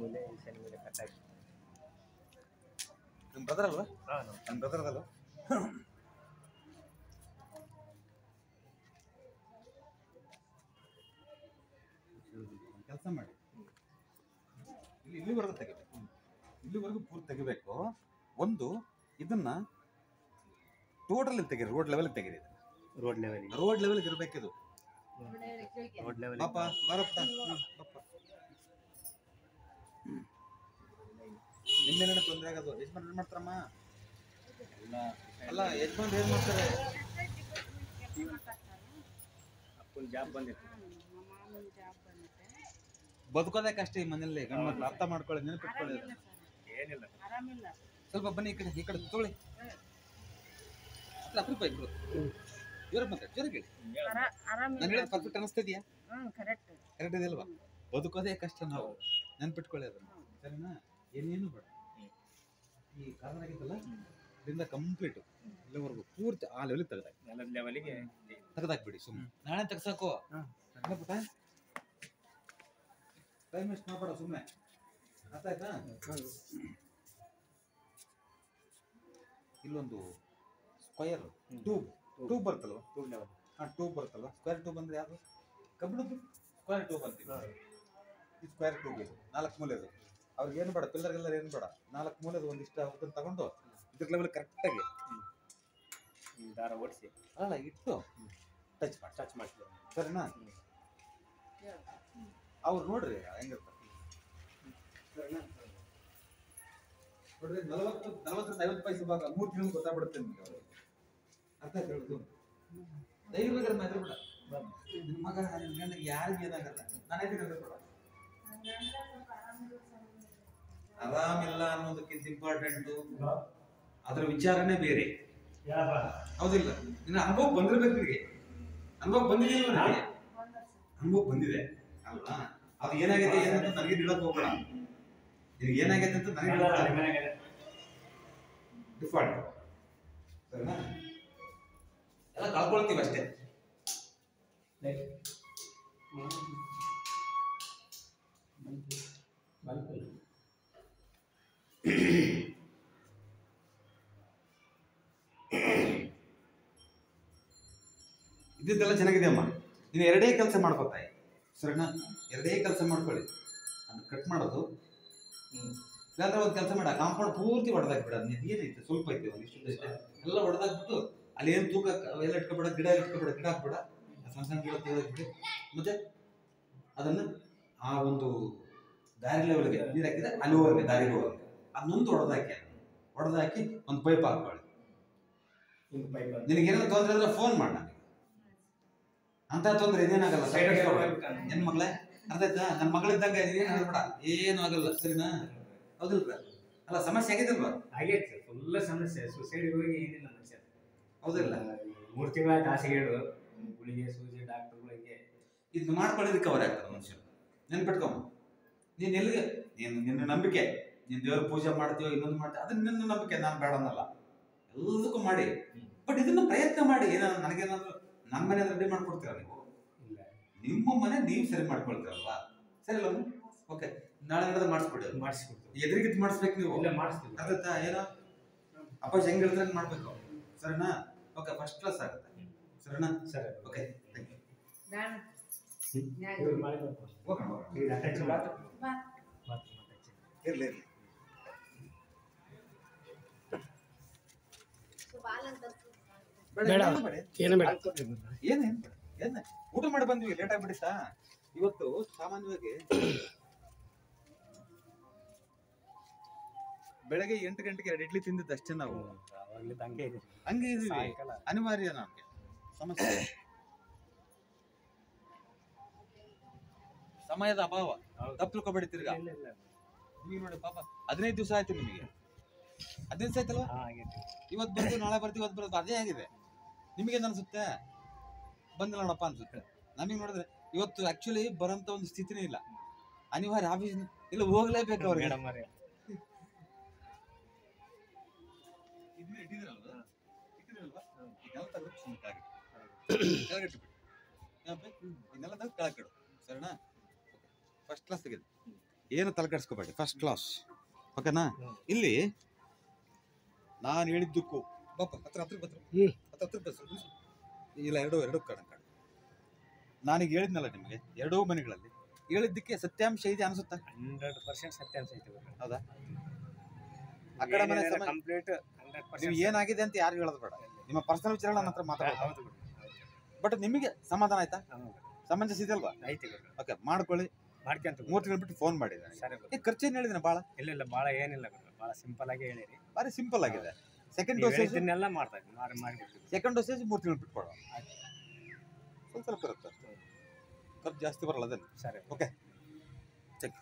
ಮೂಲೆ ಈಶಾನ್ಯ ಮೂಲೆ ಕಟ್ಟಾಗಿ ನಿಮ್ಮ ಬ್ರದರ್ ಅಲ್ವಾ? ನನ್ನ ಬ್ರದರ್ ಅದಲ್ಲ. ಕೆಲಸ ಮಾಡಿ, ಇಲ್ಲಿವರೆಗೂ ತೆಗಿಬೇಕು, ಇಲ್ಲಿವರೆಗೂ ಪೂರ್ತಿ ತೆಗಿಬೇಕು. ಒಂದು ಇದನ್ನ ಟೋಟಲ್ ತೆಗೀರಿ, ರೋಡ್ ಲೆವೆಲ್ ತೆಗೀರಿ. ರೋಡ್ ಲೆವೆಲ್ ಇರಬೇಕಿದು. ರೋಡ್ ಲೆವೆಲ್ ಪಾಪ ಬಾರಪ್ಪ, ನಿಮ್ಮೇನ ತೊಂದರೆ ಆಗೋದು? ಯಜಮಾನ್ ಏನ್ ಮಾಡ್ತಾರಮ್ಮ? ಅಲ್ಲ ಯಜಮಾನ್ ಏನ್ ಮಾಡ್ತಾರೆ? ಅಪ್ಪನ ಜಾಬ್ ಬಂದಿತ್ತು, ಬದುಕೋದೇ ಕಷ್ಟ ಈ ಮನೆಯಲ್ಲಿ. ಗಂಡು ಮಕ್ಳು ಅರ್ಥ ಮಾಡ್ಕೊಳ್ಳಿ, ನೆನಪಿಟ್ಕೊಳ್ಳಿ. ಏನಿಲ್ಲ, ಸ್ವಲ್ಪ ಬನ್ನಿ ಈ ಕಡೆ ತೊಗೊಳ್ಳಿ. ಅಪರೂಪ ಇಬ್ರು ಜೋರ ಮತ್ತೆ ಜೋರ ಕೇಳಿ. ನಾನು ಹೇಳೋದು ಪರ್ಫೆಕ್ಟ್ ಅನಿಸ್ತಿದ್ಯಾ? ಕರೆಕ್ಟ್ ಇದೆಯಲ್ವಾ? ಬದುಕೋದೇ ಕಷ್ಟ, ನಾವು ನೆನ್ಪಿಟ್ಕೊಳ್ಳಿ ಅದನ್ನ, ಸರಿನಾ? ಏನೇನು ಬೇಡ. ಈ ಕಾರಣ ಆಗಿತ್ತಲ್ಲ, ಇದರಿಂದ ಕಂಪ್ಲೀಟ್ ಇಲ್ಲಿವರೆಗೂ ಪೂರ್ತಿ ಆ ಲೆವೆಲ್ ಲೆವೆಲ್ಗೆ ತೆಗೆದಾಕ್ಬಿಡಿ. ಸುಮ್ಮನೆ ನಾಳೆ ತೆಗ್ಸಾಕೋ, ಟೈಮ್ ವೇಸ್ಟ್ ಮಾಡಬೇಡ ಸುಮ್ಮನೆ. ಅರ್ಥ ಆಯ್ತಾ? ಇಲ್ಲೊಂದು ಸ್ಕ್ವಯರ್ ಟ್ಯೂಬ್ ಬರ್ತಲ್ವ? ಟ್ಯೂಬ್ ಬರ್ತಲ್ವ? ಸ್ಕ್ವೇರ್ ಟ್ಯೂಬ್ ಅಂದ್ರೆ ಯಾವುದು? ಕಬ್ಬಿಣದ್ದು ಸ್ಕ್ವೇರ್ ಟ್ಯೂಬ್ ಅಂತೀವಿ. ಈ ಸ್ಕ್ವೇರ್ ಟ್ಯೂಬ್ ಇದು 4 ಮೂಲೆದು. ಅವ್ರಿಗೆ ಏನು ಬೇಡ, ಪಿಲ್ಲರ್ಗೆಲ್ಲರ್ ಏನು ಬೇಡ, 4 ಮೂಲೆದು ಒಂದಿಷ್ಟ ಅದನ್ನು ತಗೊಂಡು ಇದ್ರ ಲೆವೆಲ್ ಕರೆಕ್ಟಾಗಿ ದಾರ ಓಡಿಸಿ ಅಲ್ಲ ಇಟ್ಟು ಟಚ್ ಮಾಡಿ, ಸರಿನಾ? ಅವ್ರು ನೋಡ್ರಿ ಹೆಂಗಿರ್ತಾರೆ, ಸರಿನಾ? ನೋಡ್ರಿ 40-50 ಪೈಸೆ ಭಾಗ 3 ತಿಂಗಳು ಗೊತ್ತಾಗ್ಬಿಡುತ್ತೆ ನಿಮಗೆ. ಅವ್ರಿಗೆ ಅರ್ಥ ಆಯ್ತು ಹೇಳುದು? ಧೈರ್ಯವಾಗಿ ಮಾತ್ರ ಬಿಡ. ನಿಮ್ಮ ಮಗ ಗಂಡಗೆ ಯಾರಿಗೂ ಏನಾಗಲ್ಲ, ನಾನೈತೆ ಬಿಡ. ಆರಾಮಿಲ್ಲ ಅನ್ನೋದಕ್ಕಿಂತ ಇಂಪಾರ್ಟೆಂಟು ಅದ್ರ ವಿಚಾರನೇ ಬೇರೆ. ಹೌದಿಲ್ಲ? ನಿನ್ನ ಅನುಭವ ಬಂದಿರ್ಬೇಕು. ನಿಮಗೆ ಅನುಭವ ಬಂದಿದೆಯಲ್ಲ? ನನಗೆ ಅನುಭವ ಬಂದಿದೆ ಅಲ್ವಾ? ಅದು ಏನಾಗಿದೆ ಏನಂತ ನನಗೆ ಹೇಳಕ್ ಹೋಗ್ಬೇಡ. ನಿನಗೆ ಏನಾಗೈತೆ ಅಂತ ನನಗೆ ಡಿಫಾಲ್ಟ್, ಸರಿನಾ? ಎಲ್ಲ ಕಳ್ಕೊಳ್ತೀವಿ ಅಷ್ಟೇ. ಇದ್ದಿದ್ದೆಲ್ಲ ಚೆನ್ನಾಗಿದೆ ಅಮ್ಮ. ನೀವು ಎರಡೇ ಕೆಲಸ ಮಾಡ್ಕೊತಾಯಿ, ಸರಿನಾ? ಎರಡೇ ಕೆಲಸ ಮಾಡ್ಕೊಳ್ಳಿ. ಅದು ಕಟ್ ಮಾಡೋದು, ಇಲ್ಲಾಂದ್ರೆ ಒಂದು ಕೆಲಸ ಮಾಡ, ಕಾಂಪೌಂಡ್ ಪೂರ್ತಿ ಹೊಡೆದಾಕ್ಬಿಡ. ಏನೈತೆ ಸ್ವಲ್ಪ ಐತೆ ಒಂದಿಷ್ಟು ಎಲ್ಲ ಹೊಡೆದಾಕ್ಬಿಟ್ಟು ಅಲ್ಲಿ ಏನು ತೂಕ ಎಲ್ಲ ಇಟ್ಕೊಬೇಡ, ಗಿಡ ಹಾಕ್ಬೇಡ, ಸಣ್ಣ ಸಣ್ಣ ಗಿಡ ತೆಗೆದಾಕ್ಬಿಟ್ಟು ಮತ್ತೆ ಅದನ್ನು ಆ ಒಂದು ದಾರಿ ಲೆವೆಲ್ಗೆ ನೀರು ಹಾಕಿದ್ರೆ ಅಲ್ಲಿ ಹೋಗಿ ದಾರಿಗೆ ಹೋಗಿ ಅದನ್ನೊಂದು ಹೊಡೆದಾಕಿ ಒಂದು ಪೈಪ್ ಹಾಕೊಳ್ಳಿ. ನಿನಗೇನಾದ್ರು ತೊಂದರೆ ಅಂದ್ರೆ ಫೋನ್ ಮಾಡ. ಅಂತ ತೊಂದರೆ ಇದೇನಾಗಲ್ಲ, ಹೆಣ್ ಮಗಳೇ, ಅರ್ಥ ಆಯ್ತಾ? ನನ್ನ ಮಗಳಿದ್ದಂಗ ಏನಾಗಲ್ಲ, ಏನು ಆಗಲ್ಲ, ಸರಿನಾ? ಹೌದಿಲ್ಲ? ಅಲ್ಲ ಸಮಸ್ಯೆ ಆಗಿದಲ್ವಾ? ಆಗೈತೆ, ಫುಲ್ ಸಮಸ್ಯೆ. ಸುಸೈಡ್ ಹೋಗಿ ಏನಿಲ್ಲ ಮನುಷ್ಯ, ಹೌದಿಲ್ಲ? 3 ತಿಂಗಳಾಯ್ತು ಹಾಸಿಗೆಡು, ಗುಳಿಗೆ ಸೂಜಿ ಡಾಕ್ಟರ್ಗಳಿಗೆ ಇದು ಮಾಡ್ಕೊಳ್ಳಿ, ರಿಕವರ್ ಆಗ್ತದೆ ಮನುಷ್ಯರು. ನೆನ್ಪಿಟ್ಕೊಂಬ. ನೀನು ಎಲ್ಲಿಗೆ ನಿನ್ನ ನಂಬಿಕೆ, ನೀನು ದೇವ್ರ ಪೂಜೆ ಮಾಡ್ತೀವೋ ಇನ್ನೊಂದು ಮಾಡ್ತೀವಿ, ಅದನ್ನ ನಿನ್ನ ನಂಬಿಕೆ, ನಾನು ಬೇಡ ಅನ್ನಲ್ಲ, ಎಲ್ಲದಕ್ಕೂ ಮಾಡಿ. ಬಟ್ ಇದನ್ನ ಪ್ರಯತ್ನ ಮಾಡಿ. ನನಗೇನಾದ್ರು ನನ್ನ ಮನೆ ರೆಡಿ ಮಾಡ್ಕೊಡ್ತೀರ ನೀವು? ನಿಮ್ಮ ಮನೆ ನೀವು ಸರಿ ಮಾಡ್ಕೊಳ್ತೀರಲ್ವಾ? ಸರಿ ಅಲ್ಲ? ಓಕೆ, ನಾಳೆ ಮಾಡಿಸ್ಕೊಡ್ತೀವಿ. ಎದುರಿಗಿದ್ದು ಮಾಡಿಸ್ಬೇಕು ನೀವು. ಅರ್ಥ ಏನೋ ಅಪ್ಪಾಜಿ ಹೆಂಗ್ ಹೇಳ್ತಾರೆ ಮಾಡ್ಬೇಕು, ಸರಿನಾ? ಓಕೆ, ಫಸ್ಟ್ ಕ್ಲಾಸ್ ಆಗುತ್ತೆ, ಸರಿನಾ? ಸರಿ, ಓಕೆ, ಥ್ಯಾಂಕ್ ಯು. ಇರ್ಲಿ ಏನೇ ಊಟ ಮಾಡಿ ಬಂದ್ವಿ, ಲೇಟ್ ಆಗ್ಬಿಟ್ಟಿತ್ತಾ ಇವತ್ತು? ಸಾಮಾನ್ಯವಾಗಿ ಬೆಳಗ್ಗೆ 8 ಗಂಟೆಗೆ 2 ಇಡ್ಲಿ ತಿಂದಿದ್ದು ಅಷ್ಟೇ ನಾವು. ಹಂಗೆ ಇದೀವಿ, ಅನಿವಾರ್ಯ ನಮ್ಗೆ. ಸಮಸ್ಯೆ ಸಮಯದ ಅಭಾವ, ತಪ್ಪು ತಿಳ್ಕೊಬೇಡಿ. ತಿರ್ಗಾ ನಿಮಗೆ ನೋಡಿ ಪಾಪ 15 ದಿವಸ ಆಯ್ತು ನಿಮಗೆ, 15 ದಿವಸ ಆಯ್ತಲ್ವಾ? ಇವತ್ತು ಬರ್ತೀವಿ, ನಾಳೆ ಬರ್ತೀವಿ, ಇವತ್ತು ಬರೋದು ಅದೇ ಆಗಿದೆ. ನಿಮಗೇನು ಅನ್ಸುತ್ತೆ? ಬಂದಿಲ್ಲ ನೋಡಪ್ಪ ಅನ್ಸುತ್ತೆ. ನಮಗೆ ನೋಡಿದ್ರೆ ಇವತ್ತು ಆಕ್ಚುಲಿ ಬರೋಂಥ ಒಂದು ಸ್ಥಿತಿನೇ ಇಲ್ಲ, ಅನಿವಾರ್ಯ. ಆಫೀಸ್ ಇಲ್ಲ, ಹೋಗ್ಲೇಬೇಕು ಅವ್ರಿಗೆ. ಇದನ್ನೆಲ್ಲ ತೆಗೆದು ಕೆಳಗಿಡು, ಸರಿನಾ? ಫಸ್ಟ್ ಕ್ಲಾಸ್ ತೆಗೆದು ಏನು ತಲೆ ಕೆಡಿಸ್ಕೋಬೇಡಿ, ಫಸ್ಟ್ ಕ್ಲಾಸ್. ಓಕೆನಾ? ಹ್ಮ್. ಇಲ್ಲಿ ನಾನು ಹೇಳಿದ್ದಕ್ಕೂ ಪಾಪ ಹತ್ರ ಇಲ್ಲ, ಎರಡು ಕಣ ನಾನೀಗ ಹೇಳಿದ್ನಲ್ಲ ನಿಮಗೆ, ಎರಡೂ ಮನೆಗಳಲ್ಲಿ ಹೇಳಿದ್ದಕ್ಕೆ ಸತ್ಯಾಂಶ ಇದೆ ಅನ್ಸುತ್ತಾ? 100% ಸತ್ಯಾಂಶ ಐತೆ ಗುರು. ಹೌದಾ? ಆ ಕಡೆ ಮನೆ ಸಮ ಕಂಪ್ಲೀಟ್ ನೀವು 100% ಏನಾಗಿದೆ ಅಂತ ಯಾರು ಹೇಳೋದು ಬೇಡ, ನಿಮ್ಮ ಪರ್ಸನಲ್ ವಿಚಾರ ನನ್ನ ಹತ್ರ ಮಾತಾಡೋದು. ಹೌದು ಗುರು. ಬಟ್ ನಿಮಗೆ ಸಮಾಧಾನ ಆಯ್ತಾ? ಹೌದು. ಸಮಂಜಸ ಇದಲ್ವಾ? ಐತೆ ಗುರು. ಓಕೆ, ಮಾಡ್ಕೊಳ್ಳಿ. ಮಾಡ್ಕೊಂತ ಗುರು. 3 ತಿಂಗಳು ಬಿಟ್ಟು ಫೋನ್ ಮಾಡಿದ್ದಾನೆ. ಸರಿ ಗುರು. ಈ ಖರ್ಚೇನು ಹೇಳಿದ್ದೀನಿ ಭಾಳ ಇಲ್ಲ ಭಾಳ ಏನಿಲ್ಲ ಗುರು, ಭಾಳ ಸಿಂಪಲ್ ಆಗಿ ಹೇಳಿರಿ. ಭಾರಿ ಸಿಂಪಲ್ ಆಗಿದೆ. ಸೆಕೆಂಡ್ ನೀವು ಡೋಸೇಜ್ ಹೇಳಿದ್ದನ್ನೆಲ್ಲ ಮಾಡ್ತಾ ಇದ್ದೀನಿ, ಮಾಡಿಬಿಡ್ತೀವಿ. ಸೆಕೆಂಡ್ ಡೋಸೇಜ್ 3 ತಿಂಗಳು ಬಿಟ್ಟು ಕೊಡೋಣ. ಸ್ವಲ್ಪ ಇರುತ್ತೆ, ಖರ್ಚು ಜಾಸ್ತಿ ಬರಲ್ಲ ಅದೇನು. ಸರಿ ಓಕೆ, ಚೆಕ್.